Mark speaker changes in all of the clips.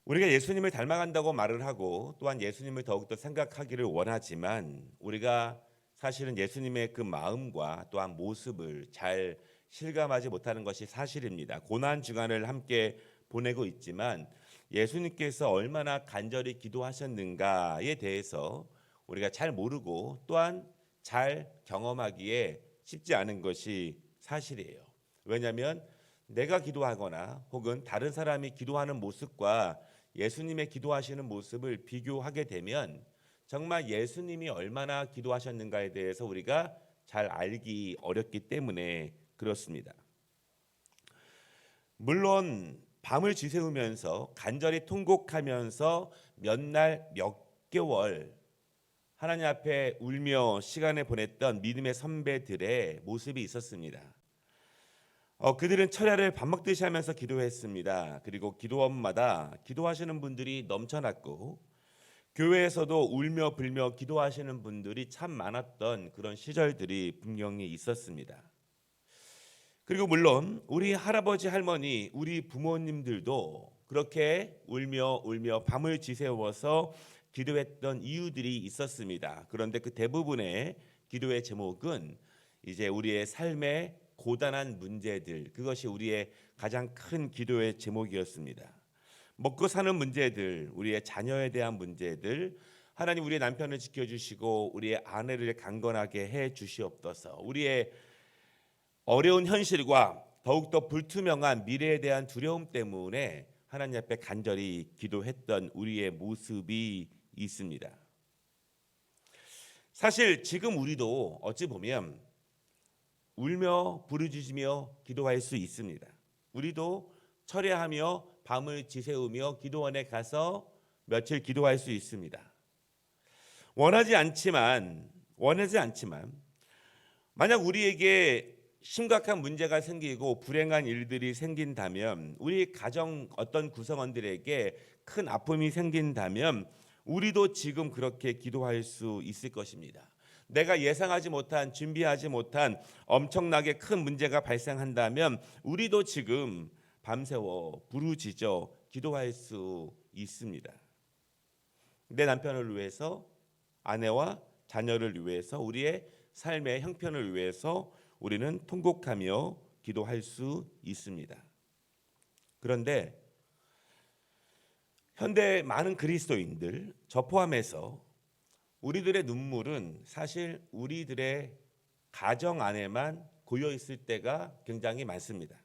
Speaker 1: 우리가 예수님을 닮아간다고 말을 하고 또한 예수님을 더욱더 생각하기를 원하지만 우리가 사실은 예수님의 그 마음과 또한 모습을 잘 실감하지 못하는 것이 사실입니다. 고난 주간을 함께 보내고 있지만 예수님께서 얼마나 간절히 기도하셨는가에 대해서 우리가 잘 모르고 또한 잘 경험하기에 쉽지 않은 것이 사실이에요. 왜냐하면 내가 기도하거나 혹은 다른 사람이 기도하는 모습과 예수님의 기도하시는 모습을 비교하게 되면 정말 예수님이 얼마나 기도하셨는가에 대해서 우리가 잘 알기 어렵기 때문에 그렇습니다. 물론 밤을 지새우면서 간절히 통곡하면서 몇 날 몇 개월 하나님 앞에 울며 시간을 보냈던 믿음의 선배들의 모습이 있었습니다. 그들은 철야를 밥 먹듯이 하면서 기도했습니다. 그리고 기도원마다 기도하시는 분들이 넘쳐났고 교회에서도 울며 불며 기도하시는 분들이 참 많았던 그런 시절들이 분명히 있었습니다. 그리고 물론 우리 할아버지 할머니 우리 부모님들도 그렇게 울며 밤을 지새워서 기도했던 이유들이 있었습니다. 그런데 그 대부분의 기도의 제목은 이제 우리의 삶의 고단한 문제들, 그것이 우리의 가장 큰 기도의 제목이었습니다. 먹고 사는 문제들, 우리의 자녀에 대한 문제들, 하나님 우리의 남편을 지켜주시고 우리의 아내를 강건하게 해 주시옵소서. 우리의 어려운 현실과 더욱더 불투명한 미래에 대한 두려움 때문에 하나님 앞에 간절히 기도했던 우리의 모습이 있습니다. 사실 지금 우리도 어찌 보면 울며 부르짖으며 기도할 수 있습니다. 우리도 철야하며 밤을 지새우며 기도원에 가서 며칠 기도할 수 있습니다. 원하지 않지만 만약 우리에게 심각한 문제가 생기고 불행한 일들이 생긴다면, 우리 가정 어떤 구성원들에게 큰 아픔이 생긴다면 우리도 지금 그렇게 기도할 수 있을 것입니다. 내가 예상하지 못한, 준비하지 못한 엄청나게 큰 문제가 발생한다면 우리도 지금 밤새워 부르짖어 기도할 수 있습니다. 내 남편을 위해서, 아내와 자녀를 위해서, 우리의 삶의 형편을 위해서 우리는 통곡하며 기도할 수 있습니다. 그런데 현대 많은 그리스도인들, 저 포함해서 우리들의 눈물은 사실 우리들의 가정 안에만 고여 있을 때가 굉장히 많습니다.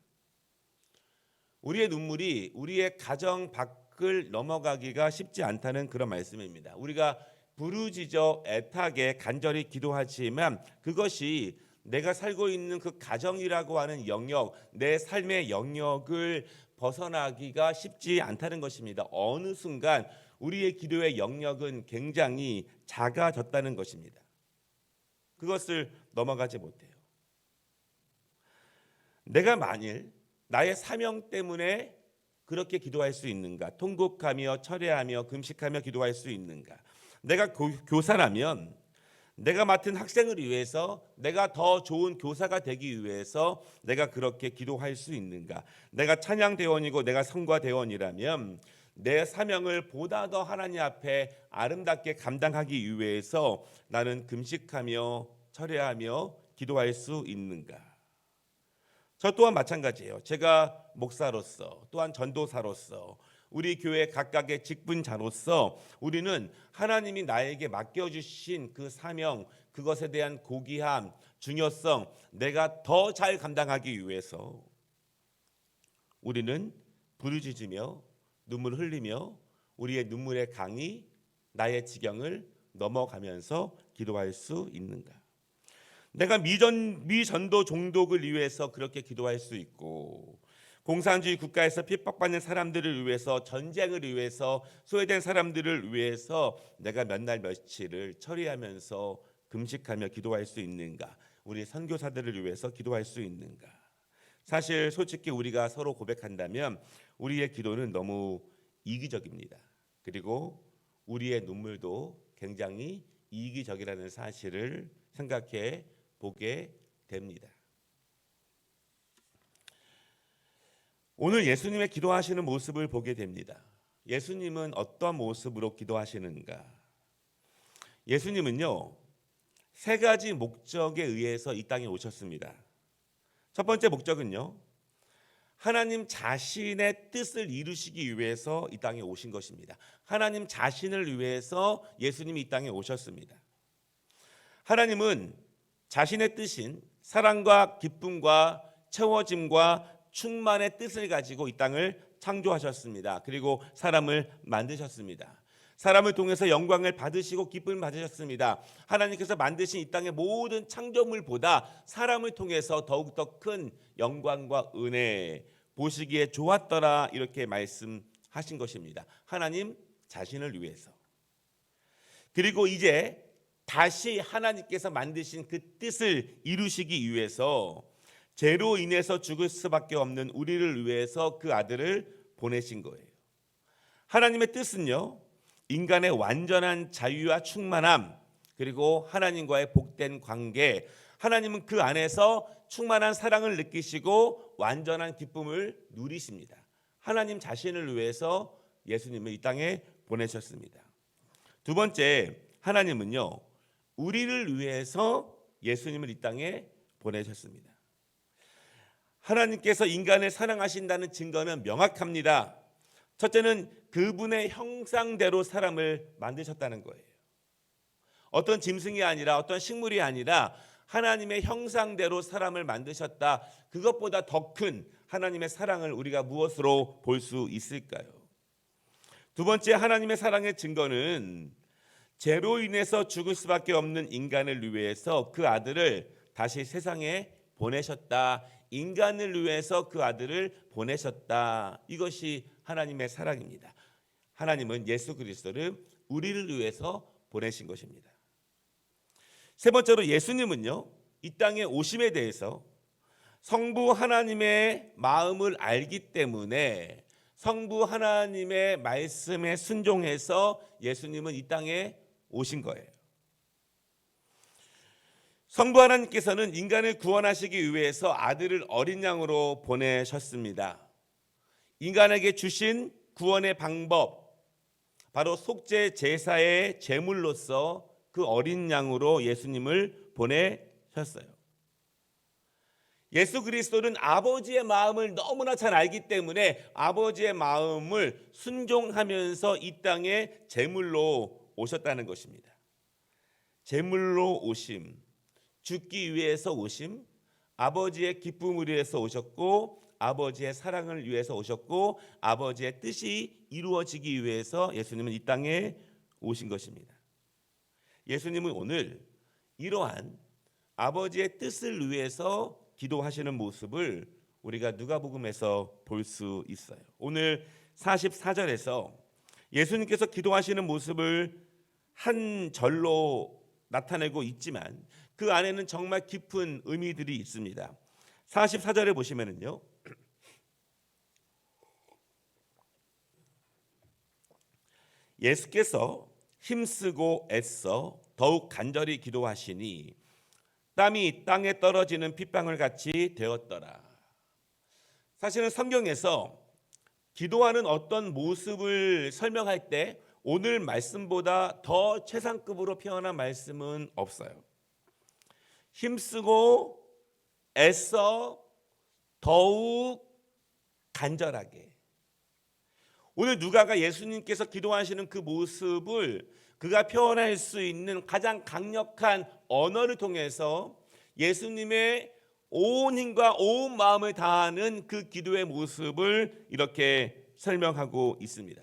Speaker 1: 우리의 눈물이 우리의 가정 밖을 넘어가기가 쉽지 않다는 그런 말씀입니다. 우리가 부르짖어 애타게 간절히 기도하지만 그것이 내가 살고 있는 그 가정이라고 하는 영역, 내 삶의 영역을 벗어나기가 쉽지 않다는 것입니다. 어느 순간 우리의 기도의 영역은 굉장히 작아졌다는 것입니다. 그것을 넘어가지 못해요. 내가 만일 나의 사명 때문에 그렇게 기도할 수 있는가? 통곡하며 철회하며 금식하며 기도할 수 있는가? 내가 교사라면 내가 맡은 학생을 위해서, 내가 더 좋은 교사가 되기 위해서 내가 그렇게 기도할 수 있는가? 내가 찬양대원이고 내가 성과대원이라면 내 사명을 보다 더 하나님 앞에 아름답게 감당하기 위해서 나는 금식하며 철회하며 기도할 수 있는가? 저 또한 마찬가지예요. 제가 목사로서, 또한 전도사로서, 우리 교회 각각의 직분자로서 우리는 하나님이 나에게 맡겨주신 그 사명, 그것에 대한 고귀함, 중요성, 내가 더 잘 감당하기 위해서 우리는 부르짖으며 눈물 흘리며 우리의 눈물의 강이 나의 지경을 넘어가면서 기도할 수 있는가? 내가 미전도 종독을 위해서 그렇게 기도할 수 있고, 공산주의 국가에서 핍박받는 사람들을 위해서, 전쟁을 위해서, 소외된 사람들을 위해서 내가 몇 날 며칠을 처리하면서 금식하며 기도할 수 있는가? 우리 선교사들을 위해서 기도할 수 있는가? 사실 솔직히 우리가 서로 고백한다면 우리의 기도는 너무 이기적입니다. 그리고 우리의 눈물도 굉장히 이기적이라는 사실을 생각해 보게 됩니다. 오늘 예수님의 기도하시는 모습을 보게 됩니다. 예수님은 어떤 모습으로 기도하시는가? 예수님은요, 세 가지 목적에 의해서 이 땅에 오셨습니다. 첫 번째 목적은요, 하나님 자신의 뜻을 이루시기 위해서 이 땅에 오신 것입니다. 하나님 자신을 위해서 예수님이 이 땅에 오셨습니다. 하나님은 자신의 뜻인 사랑과 기쁨과 채워짐과 충만의 뜻을 가지고 이 땅을 창조하셨습니다. 그리고 사람을 만드셨습니다. 사람을 통해서 영광을 받으시고 기쁨을 받으셨습니다. 하나님께서 만드신 이 땅의 모든 창조물보다 사람을 통해서 더욱더 큰 영광과 은혜 보시기에 좋았더라, 이렇게 말씀하신 것입니다. 하나님 자신을 위해서. 그리고 이제 다시 하나님께서 만드신 그 뜻을 이루시기 위해서 죄로 인해서 죽을 수밖에 없는 우리를 위해서 그 아들을 보내신 거예요. 하나님의 뜻은요, 인간의 완전한 자유와 충만함, 그리고 하나님과의 복된 관계, 하나님은 그 안에서 충만한 사랑을 느끼시고 완전한 기쁨을 누리십니다. 하나님 자신을 위해서 예수님을 이 땅에 보내셨습니다. 두 번째, 하나님은요, 우리를 위해서 예수님을 이 땅에 보내셨습니다. 하나님께서 인간을 사랑하신다는 증거는 명확합니다. 첫째는 그분의 형상대로 사람을 만드셨다는 거예요. 어떤 짐승이 아니라, 어떤 식물이 아니라 하나님의 형상대로 사람을 만드셨다. 그것보다 더 큰 하나님의 사랑을 우리가 무엇으로 볼 수 있을까요? 두 번째, 하나님의 사랑의 증거는 죄로 인해서 죽을 수밖에 없는 인간을 위해서 그 아들을 다시 세상에 보내셨다. 인간을 위해서 그 아들을 보내셨다. 이것이 하나님의 사랑입니다. 하나님은 예수 그리스도를 우리를 위해서 보내신 것입니다. 세 번째로, 예수님은요, 이 땅에 오심에 대해서 성부 하나님의 마음을 알기 때문에 성부 하나님의 말씀에 순종해서 예수님은 이 땅에 오신 거예요. 성부 하나님께서는 인간을 구원하시기 위해서 아들을 어린 양으로 보내셨습니다. 인간에게 주신 구원의 방법, 바로 속죄 제사의 제물로서 그 어린 양으로 예수님을 보내셨어요. 예수 그리스도는 아버지의 마음을 너무나 잘 알기 때문에 아버지의 마음을 순종하면서 이 땅에 제물로 오셨다는 것입니다. 제물로 오심, 죽기 위해서 오심, 아버지의 기쁨을 위해서 오셨고 아버지의 사랑을 위해서 오셨고 아버지의 뜻이 이루어지기 위해서 예수님은 이 땅에 오신 것입니다. 예수님은 오늘 이러한 아버지의 뜻을 위해서 기도하시는 모습을 우리가 누가복음에서 볼 수 있어요. 오늘 44절에서 예수님께서 기도하시는 모습을 한 절로 나타내고 있지만 그 안에는 정말 깊은 의미들이 있습니다. 44절에 보시면은요, 예수께서 힘쓰고 애써 더욱 간절히 기도하시니 땀이 땅에 떨어지는 핏방울 같이 되었더라. 사실은 성경에서 기도하는 어떤 모습을 설명할 때 오늘 말씀보다 더 최상급으로 표현한 말씀은 없어요. 힘쓰고 애써 더욱 간절하게. 오늘 누가가 예수님께서 기도하시는 그 모습을 그가 표현할 수 있는 가장 강력한 언어를 통해서 예수님의 온 힘과 온 마음을 다하는 그 기도의 모습을 이렇게 설명하고 있습니다.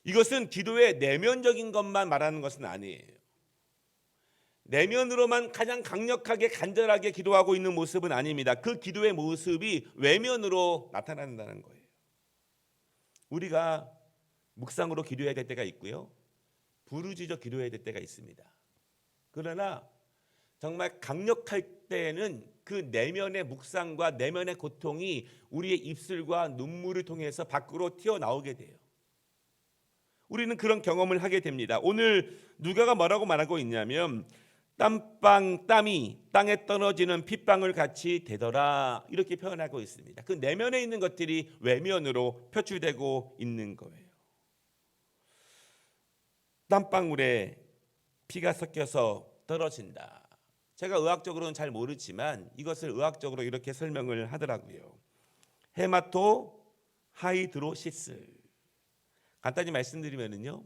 Speaker 1: 이것은 기도의 내면적인 것만 말하는 것은 아니에요. 내면으로만 가장 강력하게 간절하게 기도하고 있는 모습은 아닙니다. 그 기도의 모습이 외면으로 나타난다는 거예요. 우리가 묵상으로 기도해야 될 때가 있고요, 부르짖어 기도해야 될 때가 있습니다. 그러나 정말 강력할 때에는 그 내면의 묵상과 내면의 고통이 우리의 입술과 눈물을 통해서 밖으로 튀어나오게 돼요. 우리는 그런 경험을 하게 됩니다. 오늘 누가가 뭐라고 말하고 있냐면 땀이 땅에 떨어지는 핏방울 같이 되더라, 이렇게 표현하고 있습니다. 그 내면에 있는 것들이 외면으로 표출되고 있는 거예요. 땀방울에 피가 섞여서 떨어진다. 제가 의학적으로는 잘 모르지만 이것을 의학적으로 이렇게 설명을 하더라고요. 헤마토 하이드로시스. 간단히 말씀드리면요,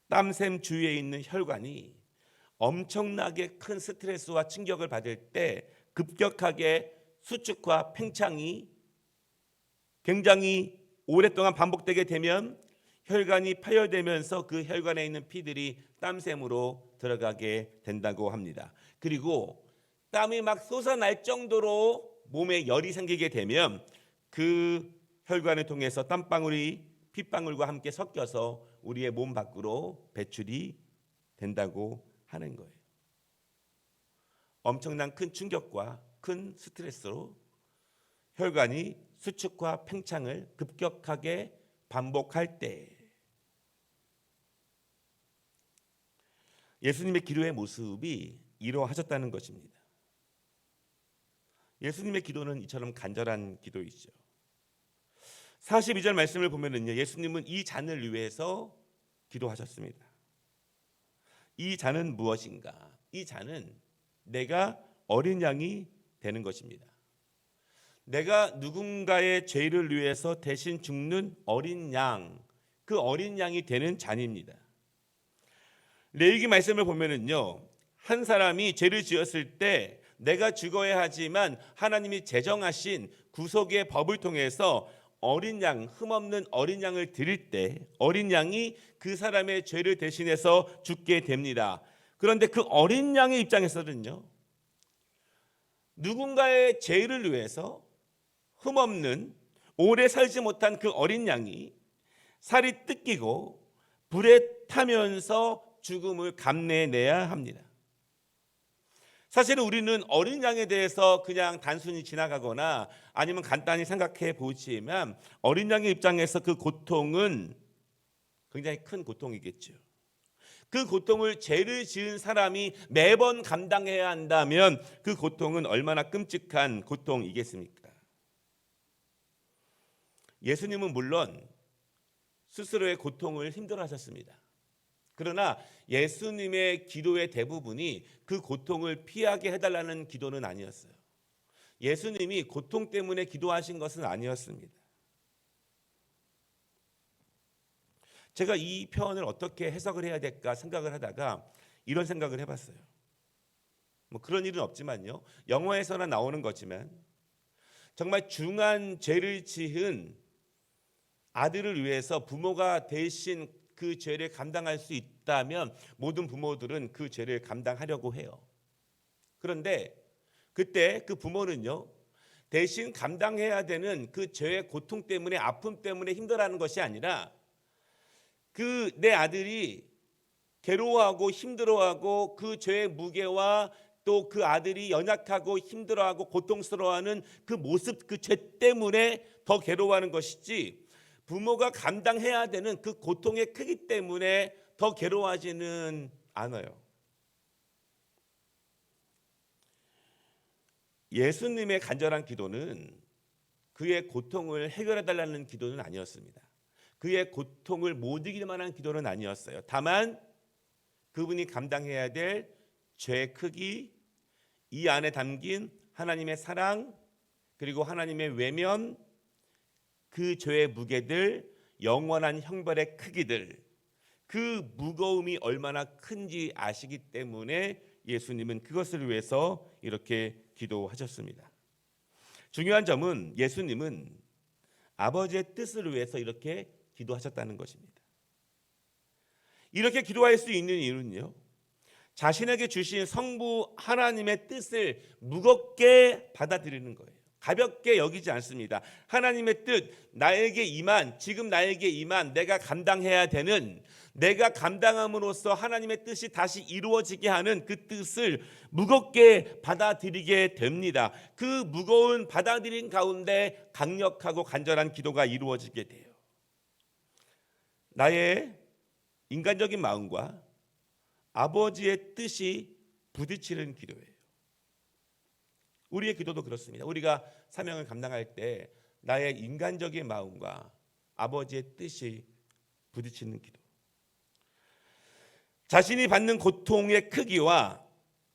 Speaker 1: 땀샘 주위에 있는 혈관이 엄청나게 큰 스트레스와 충격을 받을 때 급격하게 수축과 팽창이 굉장히 오랫동안 반복되게 되면 혈관이 파열되면서 그 혈관에 있는 피들이 땀샘으로 들어가게 된다고 합니다. 그리고 땀이 막 솟아날 정도로 몸에 열이 생기게 되면 그 혈관을 통해서 땀방울이 핏방울과 함께 섞여서 우리의 몸 밖으로 배출이 된다고 하는 거예요. 엄청난 큰 충격과 큰 스트레스로 혈관이 수축과 팽창을 급격하게 반복할 때 예수님의 기도의 모습이 이러하셨다는 것입니다. 예수님의 기도는 이처럼 간절한 기도이죠. 42절 말씀을 보면은요, 예수님은 이 잔을 위해서 기도하셨습니다. 이 잔은 무엇인가? 이 잔은 내가 어린 양이 되는 것입니다. 내가 누군가의 죄를 위해서 대신 죽는 어린 양, 그 어린 양이 되는 잔입니다. 레위기 말씀을 보면은요, 한 사람이 죄를 지었을 때 내가 죽어야 하지만 하나님이 제정하신 구속의 법을 통해서 어린 양, 흠없는 어린 양을 드릴 때 어린 양이 그 사람의 죄를 대신해서 죽게 됩니다. 그런데 그 어린 양의 입장에서는요, 누군가의 죄를 위해서 흠없는 오래 살지 못한 그 어린 양이 살이 뜯기고 불에 타면서 죽음을 감내해내야 합니다. 사실은 우리는 어린 양에 대해서 그냥 단순히 지나가거나 아니면 간단히 생각해 보지만 어린 양의 입장에서 그 고통은 굉장히 큰 고통이겠죠. 그 고통을 죄를 지은 사람이 매번 감당해야 한다면 그 고통은 얼마나 끔찍한 고통이겠습니까? 예수님은 물론 스스로의 고통을 힘들어하셨습니다. 그러나 예수님의 기도의 대부분이 그 고통을 피하게 해달라는 기도는 아니었어요. 예수님이 고통 때문에 기도하신 것은 아니었습니다. 제가 이 표현을 어떻게 해석을 해야 될까 생각을 하다가 이런 생각을 해봤어요. 뭐 그런 일은 없지만요, 영화에서나 나오는 거지만 정말 중한 죄를 지은 아들을 위해서 부모가 대신 그 죄를 감당할 수 있다면 모든 부모들은 그 죄를 감당하려고 해요. 그런데 그때 그 부모는요, 대신 감당해야 되는 그 죄의 고통 때문에, 아픔 때문에 힘들어하는 것이 아니라 그 내 아들이 괴로워하고 힘들어하고 그 죄의 무게와 또 그 아들이 연약하고 힘들어하고 고통스러워하는 그 모습, 그 죄 때문에 더 괴로워하는 것이지 부모가 감당해야 되는 그 고통의 크기 때문에 더 괴로워하지는 않아요. 예수님의 간절한 기도는 그의 고통을 해결해달라는 기도는 아니었습니다. 그의 고통을 못 이길 만한 기도는 아니었어요. 다만 그분이 감당해야 될 죄의 크기, 이 안에 담긴 하나님의 사랑, 그리고 하나님의 외면, 그 죄의 무게들, 영원한 형벌의 크기들, 그 무거움이 얼마나 큰지 아시기 때문에 예수님은 그것을 위해서 이렇게 기도하셨습니다. 중요한 점은 예수님은 아버지의 뜻을 위해서 이렇게 기도하셨다는 것입니다. 이렇게 기도할 수 있는 이유는요, 자신에게 주신 성부 하나님의 뜻을 무겁게 받아들이는 거예요. 가볍게 여기지 않습니다. 하나님의 뜻, 나에게 임한, 지금 나에게 임한 내가 감당해야 되는, 내가 감당함으로써 하나님의 뜻이 다시 이루어지게 하는 그 뜻을 무겁게 받아들이게 됩니다. 그 무거운 받아들인 가운데 강력하고 간절한 기도가 이루어지게 돼요. 나의 인간적인 마음과 아버지의 뜻이 부딪히는 기도예요. 우리의 기도도 그렇습니다. 우리가 사명을 감당할 때 나의 인간적인 마음과 아버지의 뜻이 부딪히는 기도. 자신이 받는 고통의 크기와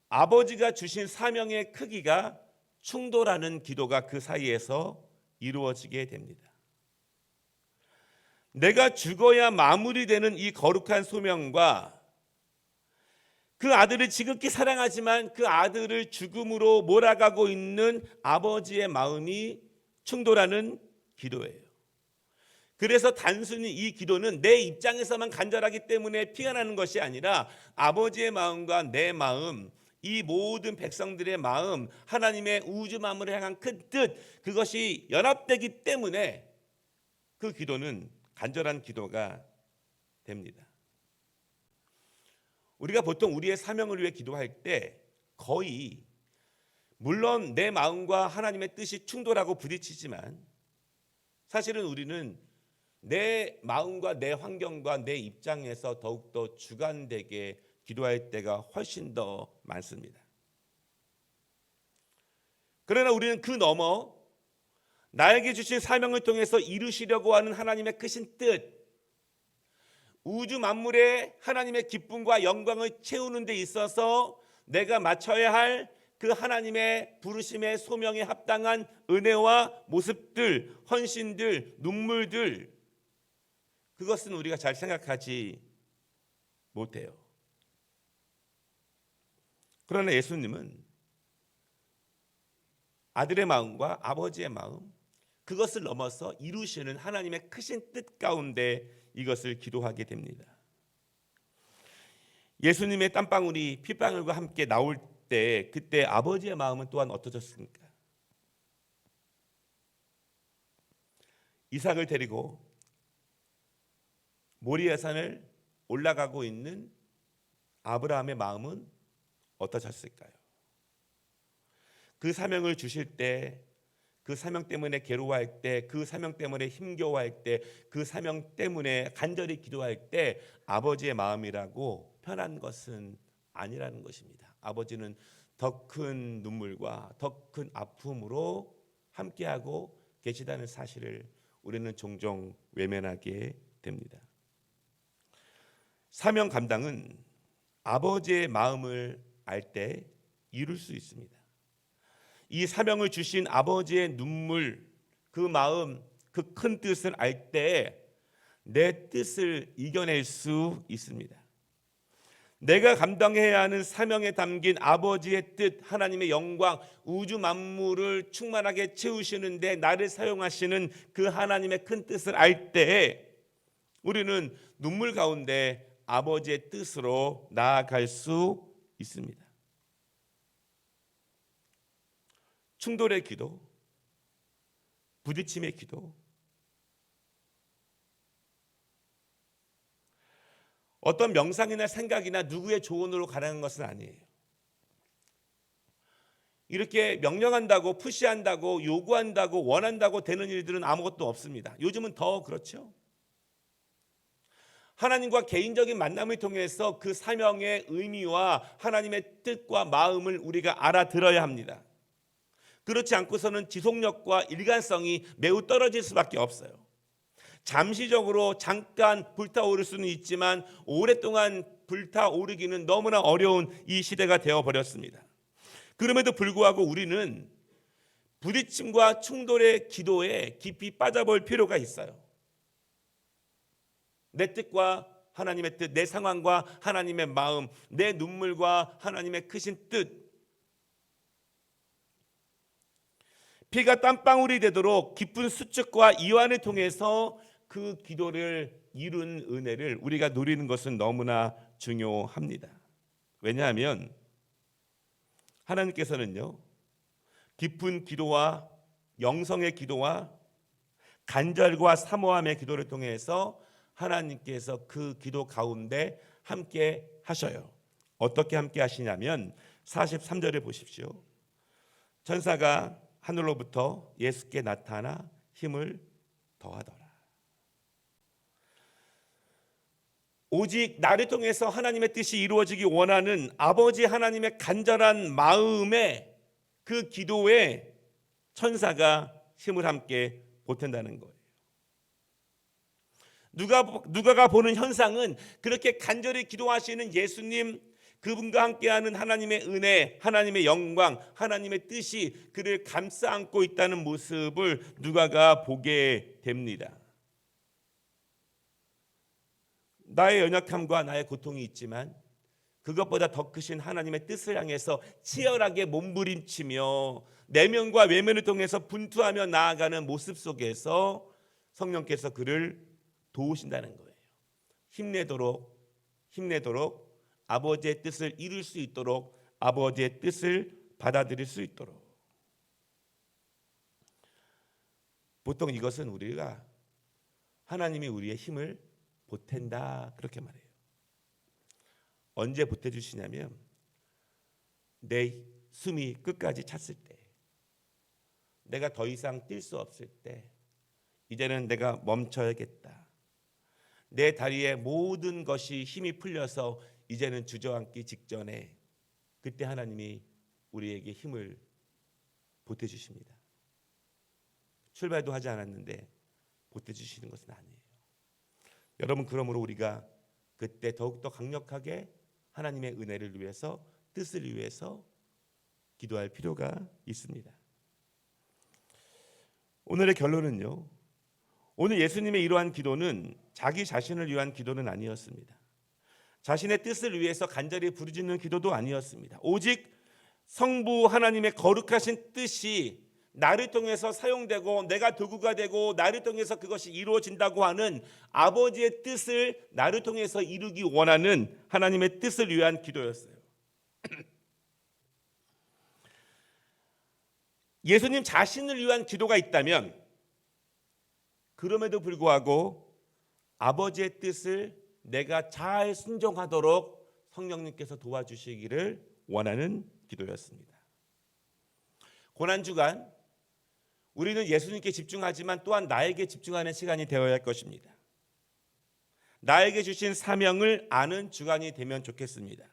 Speaker 1: 아버지가 주신 사명의 크기가 충돌하는 기도가 그 사이에서 이루어지게 됩니다. 내가 죽어야 마무리되는 이 거룩한 소명과 그 아들을 지극히 사랑하지만 그 아들을 죽음으로 몰아가고 있는 아버지의 마음이 충돌하는 기도예요. 그래서 단순히 이 기도는 내 입장에서만 간절하기 때문에 피가 나는 것이 아니라 아버지의 마음과 내 마음, 이 모든 백성들의 마음, 하나님의 우주 만물을 향한 큰 뜻, 그것이 연합되기 때문에 그 기도는 간절한 기도가 됩니다. 우리가 보통 우리의 사명을 위해 기도할 때 거의, 물론 내 마음과 하나님의 뜻이 충돌하고 부딪히지만 사실은 우리는 내 마음과 내 환경과 내 입장에서 더욱더 주관되게 기도할 때가 훨씬 더 많습니다. 그러나 우리는 그 너머 나에게 주신 사명을 통해서 이루시려고 하는 하나님의 크신 뜻, 우주 만물의 하나님의 기쁨과 영광을 채우는 데 있어서 내가 맞춰야 할 그 하나님의 부르심의 소명에 합당한 은혜와 모습들, 헌신들, 눈물들, 그것은 우리가 잘 생각하지 못해요. 그러나 예수님은 아들의 마음과 아버지의 마음, 그것을 넘어서 이루시는 하나님의 크신 뜻 가운데 이것을 기도하게 됩니다. 예수님의 땀방울이 핏방울과 함께 나올 때 그때 아버지의 마음은 또한 어떠셨습니까? 이삭을 데리고 모리아 산을 올라가고 있는 아브라함의 마음은 어떠셨을까요? 그 사명을 주실 때, 그 사명 때문에 괴로워할 때, 그 사명 때문에 힘겨워할 때, 그 사명 때문에 간절히 기도할 때 아버지의 마음이라고 편한 것은 아니라는 것입니다. 아버지는 더 큰 눈물과 더 큰 아픔으로 함께하고 계시다는 사실을 우리는 종종 외면하게 됩니다. 사명 감당은 아버지의 마음을 알 때 이룰 수 있습니다. 이 사명을 주신 아버지의 눈물, 그 마음, 그 큰 뜻을 알 때 내 뜻을 이겨낼 수 있습니다. 내가 감당해야 하는 사명에 담긴 아버지의 뜻, 하나님의 영광, 우주 만물을 충만하게 채우시는데 나를 사용하시는 그 하나님의 큰 뜻을 알 때 우리는 눈물 가운데 아버지의 뜻으로 나아갈 수 있습니다. 충돌의 기도, 부딪힘의 기도, 어떤 명상이나 생각이나 누구의 조언으로 가라는 것은 아니에요. 이렇게 명령한다고, 푸시한다고, 요구한다고, 원한다고 되는 일들은 아무것도 없습니다. 요즘은 더 그렇죠. 하나님과 개인적인 만남을 통해서 그 사명의 의미와 하나님의 뜻과 마음을 우리가 알아들어야 합니다. 그렇지 않고서는 지속력과 일관성이 매우 떨어질 수밖에 없어요. 잠시적으로 잠깐 불타오를 수는 있지만 오랫동안 불타오르기는 너무나 어려운 이 시대가 되어버렸습니다. 그럼에도 불구하고 우리는 부딪힘과 충돌의 기도에 깊이 빠져볼 필요가 있어요. 내 뜻과 하나님의 뜻, 내 상황과 하나님의 마음, 내 눈물과 하나님의 크신 뜻, 피가 땀방울이 되도록 깊은 수축과 이완을 통해서 그 기도를 이룬 은혜를 우리가 누리는 것은 너무나 중요합니다. 왜냐하면 하나님께서는요, 깊은 기도와 영성의 기도와 간절과 사모함의 기도를 통해서 하나님께서 그 기도 가운데 함께 하셔요. 어떻게 함께 하시냐면 43절에 보십시오. 천사가 하늘로부터 예수께 나타나 힘을 더하더라. 오직 나를 통해서 하나님의 뜻이 이루어지기 원하는 아버지 하나님의 간절한 마음에 그 기도에 천사가 힘을 함께 보탠다는 거예요. 누가가 보는 현상은 그렇게 간절히 기도하시는 예수님, 그분과 함께하는 하나님의 은혜, 하나님의 영광, 하나님의 뜻이 그를 감싸 안고 있다는 모습을 누가가 보게 됩니다. 나의 연약함과 나의 고통이 있지만 그것보다 더 크신 하나님의 뜻을 향해서 치열하게 몸부림치며 내면과 외면을 통해서 분투하며 나아가는 모습 속에서 성령께서 그를 도우신다는 거예요. 힘내도록 아버지의 뜻을 이룰 수 있도록, 아버지의 뜻을 받아들일 수 있도록. 보통 이것은 우리가 하나님이 우리의 힘을 보탠다 그렇게 말해요. 언제 보태주시냐면 내 숨이 끝까지 찼을 때, 내가 더 이상 뛸 수 없을 때, 이제는 내가 멈춰야겠다. 내 다리에 모든 것이 힘이 풀려서 이제는 주저앉기 직전에, 그때 하나님이 우리에게 힘을 보태주십니다. 출발도 하지 않았는데 보태주시는 것은 아니에요. 여러분, 그러므로 우리가 그때 더욱더 강력하게 하나님의 은혜를 위해서, 뜻을 위해서 기도할 필요가 있습니다. 오늘의 결론은요, 오늘 예수님의 이러한 기도는 자기 자신을 위한 기도는 아니었습니다. 자신의 뜻을 위해서 간절히 부르짖는 기도도 아니었습니다. 오직 성부 하나님의 거룩하신 뜻이 나를 통해서 사용되고 내가 도구가 되고 나를 통해서 그것이 이루어진다고 하는 아버지의 뜻을 나를 통해서 이루기 원하는 하나님의 뜻을 위한 기도였어요. 예수님 자신을 위한 기도가 있다면 그럼에도 불구하고 아버지의 뜻을 내가 잘 순종하도록 성령님께서 도와주시기를 원하는 기도였습니다. 고난주간 우리는 예수님께 집중하지만 또한 나에게 집중하는 시간이 되어야 할 것입니다. 나에게 주신 사명을 아는 주간이 되면 좋겠습니다.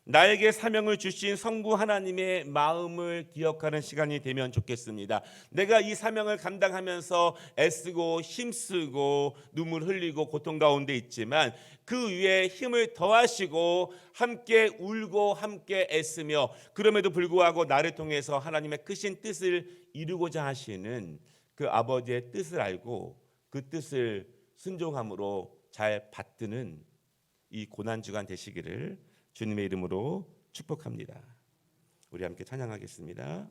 Speaker 1: 나에게 사명을 주신 성부 하나님의 마음을 기억하는 시간이 되면 좋겠습니다. 내가 이 사명을 감당하면서 애쓰고 힘쓰고 눈물 흘리고 고통 가운데 있지만 그 위에 힘을 더하시고 함께 울고 함께 애쓰며 그럼에도 불구하고 나를 통해서 하나님의 크신 뜻을 이루고자 하시는 그 아버지의 뜻을 알고 그 뜻을 순종함으로 잘 받드는 이 고난주간 되시기를 주님의 이름으로 축복합니다. 우리 함께 찬양하겠습니다.